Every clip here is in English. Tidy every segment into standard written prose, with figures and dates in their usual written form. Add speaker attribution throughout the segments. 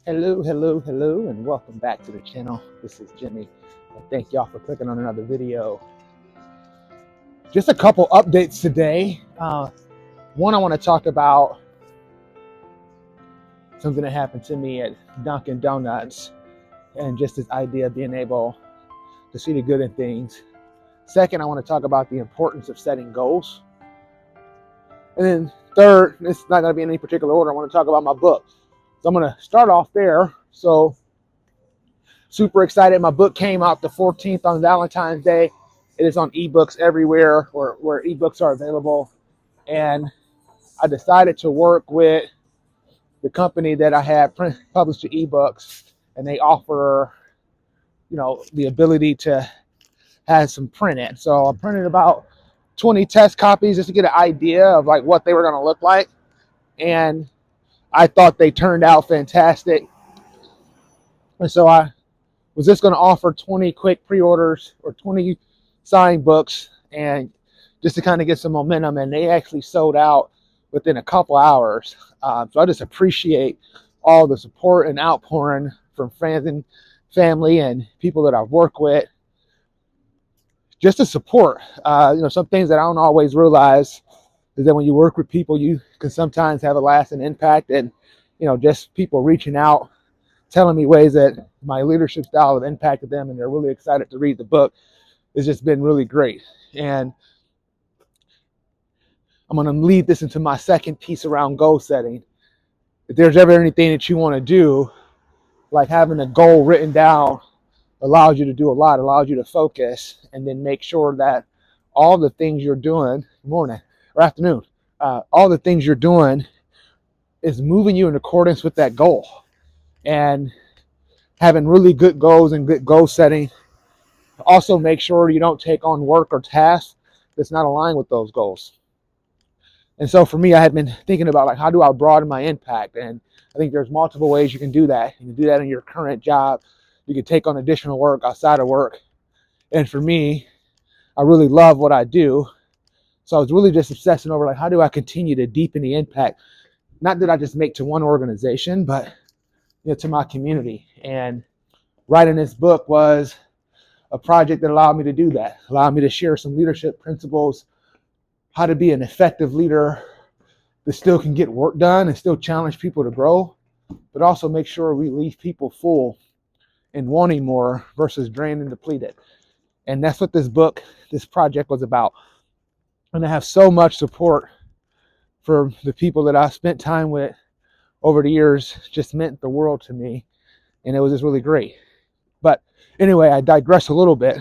Speaker 1: Hello, and welcome back to the channel. This is Jimmy. Thank y'all for clicking on another video. Just a couple updates today. One, I want to talk about something that happened to me at Dunkin Donuts and just this idea of being able to see the good in things. Second, I want to talk about the importance of setting goals. And then third, it's not going to be in any particular order, I want to talk about my book. So I'm going to start off there. So super excited. My book came out the 14th on Valentine's Day. It is on ebooks everywhere where ebooks are available. And I decided to work with the company that I had published the ebooks, and they offer, the ability to have some print in. So I printed about 20 test copies just to get an idea of like what they were going to look like. And I thought they turned out fantastic. And so I was just going to offer 20 quick pre-orders or 20 signed books, and just to kind of get some momentum. And they actually sold out within a couple hours. So I just appreciate all the support and outpouring from friends and family and people that I've worked with. Just to support, some things that I don't always realize is that when you work with people, you can sometimes have a lasting impact. And, just people reaching out, telling me ways that my leadership style have impacted them, and they're really excited to read the book. It's just been really great. And I'm going to lead this into my second piece around goal setting. If there's ever anything that you want to do, like having a goal written down allows you to do a lot, allows you to focus, and then make sure that all the things you're doing, morning or afternoon, all the things you're doing is moving you in accordance with that goal. And having really good goals and good goal setting. Also make sure you don't take on work or tasks that's not aligned with those goals. And so for me, I had been thinking about like, how do I broaden my impact? And I think there's multiple ways you can do that. You can do that in your current job. You can take on additional work outside of work. And for me, I really love what I do. So I was really just obsessing over like, how do I continue to deepen the impact? Not that I just make to one organization, but to my community. And writing this book was a project that allowed me to do that, allowed me to share some leadership principles, how to be an effective leader that still can get work done and still challenge people to grow, but also make sure we leave people full and wanting more versus drained and depleted. And that's what this project was about. And I have so much support for the people that I've spent time with over the years. Just meant the world to me, and it was just really great. But anyway, I digress a little bit.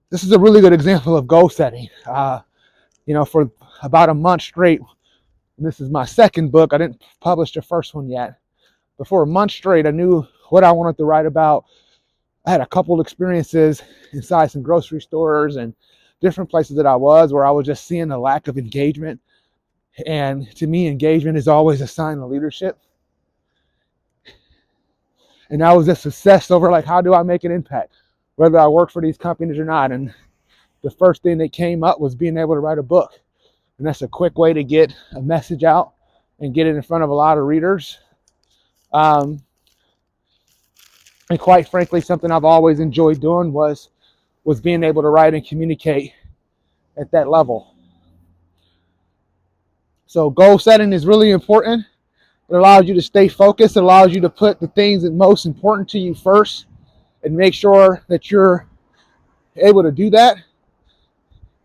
Speaker 1: This is a really good example of goal setting. For about a month straight, and this is my second book. I didn't publish the first one yet. But for a month straight, I knew what I wanted to write about. I had a couple experiences inside some grocery stores and different places that I was where I was just seeing a lack of engagement. And to me, engagement is always a sign of leadership. And I was just obsessed over like, how do I make an impact, whether I work for these companies or not. And the first thing that came up was being able to write a book. And that's a quick way to get a message out and get it in front of a lot of readers. And quite frankly, something I've always enjoyed doing was being able to write and communicate at that level. So goal setting is really important. It allows you to stay focused. It allows you to put the things that are most important to you first and make sure that you're able to do that.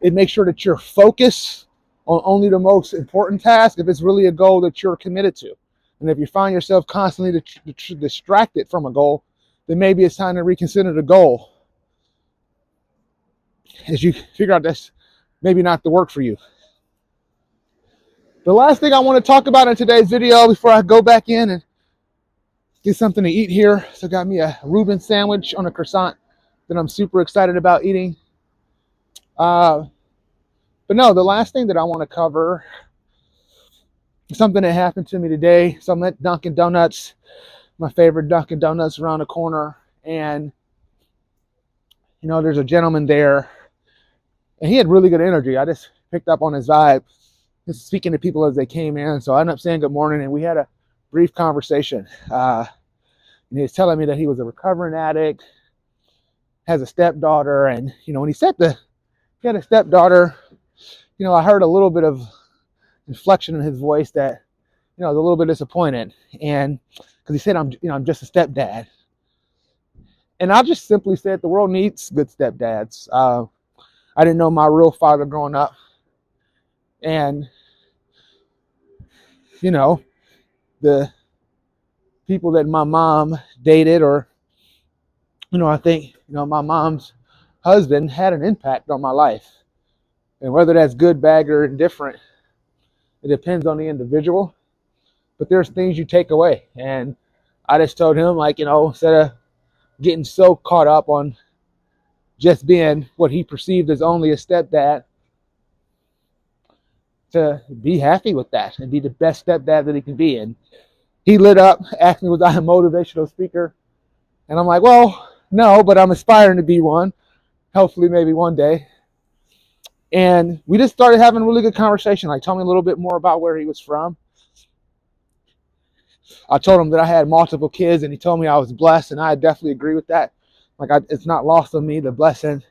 Speaker 1: It makes sure that you're focused on only the most important task if it's really a goal that you're committed to. And if you find yourself constantly distracted from a goal, then maybe it's time to reconsider the goal as you figure out that's maybe not the work for you. The last thing I want to talk about in today's video before I go back in and get something to eat here. So I got me a Reuben sandwich on a croissant that I'm super excited about eating. But no, the last thing that I want to cover is something that happened to me today. So I'm at Dunkin Donuts, my favorite Dunkin Donuts around the corner. And, there's a gentleman there, and he had really good energy. I just picked up on his vibe. Speaking to people as they came in. So I ended up saying good morning, and we had a brief conversation. And he was telling me that he was a recovering addict, has a stepdaughter, and when he said he had a stepdaughter, I heard a little bit of inflection in his voice that was a little bit disappointed, and because he said I'm just a stepdad, and I just simply said the world needs good stepdads. I didn't know my real father growing up, and the people that my mom dated, or I think my mom's husband had an impact on my life, and whether that's good, bad, or indifferent, it depends on the individual. But there's things you take away, and I just told him, instead of getting so caught up on just being what he perceived as only a stepdad, to be happy with that and be the best stepdad that he can be. And he lit up, asked me was I a motivational speaker, and I'm like, well, no, but I'm aspiring to be one, hopefully maybe one day. And we just started having a really good conversation. Told me a little bit more about where he was from. I told him that I had multiple kids, and he told me I was blessed, and I definitely agree with that. It's not lost on me the blessing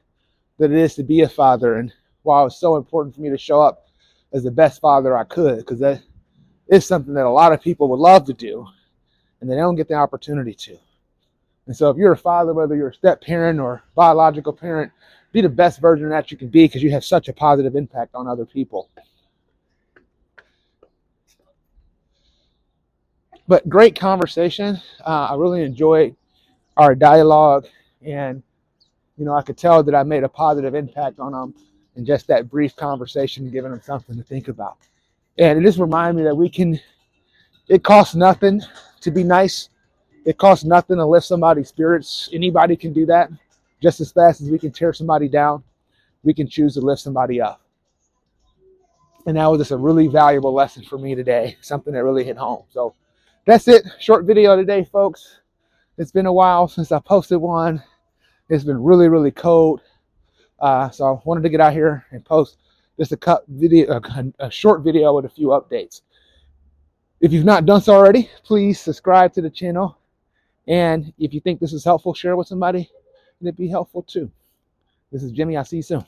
Speaker 1: that it is to be a father, and why it was so important for me to show up as the best father I could, because that is something that a lot of people would love to do, and they don't get the opportunity to. And so if you're a father, whether you're a step parent or biological parent, be the best version that you can be, because you have such a positive impact on other people. But great conversation. I really enjoyed our dialogue, and I could tell that I made a positive impact on them in just that brief conversation, giving them something to think about. And it just reminded me that it costs nothing to be nice. It costs nothing to lift somebody's spirits. Anybody can do that. Just as fast as we can tear somebody down, we can choose to lift somebody up. And that was just a really valuable lesson for me today, something that really hit home. So that's it. Short video today, folks. It's been a while since I posted one. It's been really, really cold. So I wanted to get out here and post just a short video with a few updates. If you've not done so already, please subscribe to the channel. And if you think this is helpful, share it with somebody, and it'd be helpful too. This is Jimmy. I'll see you soon.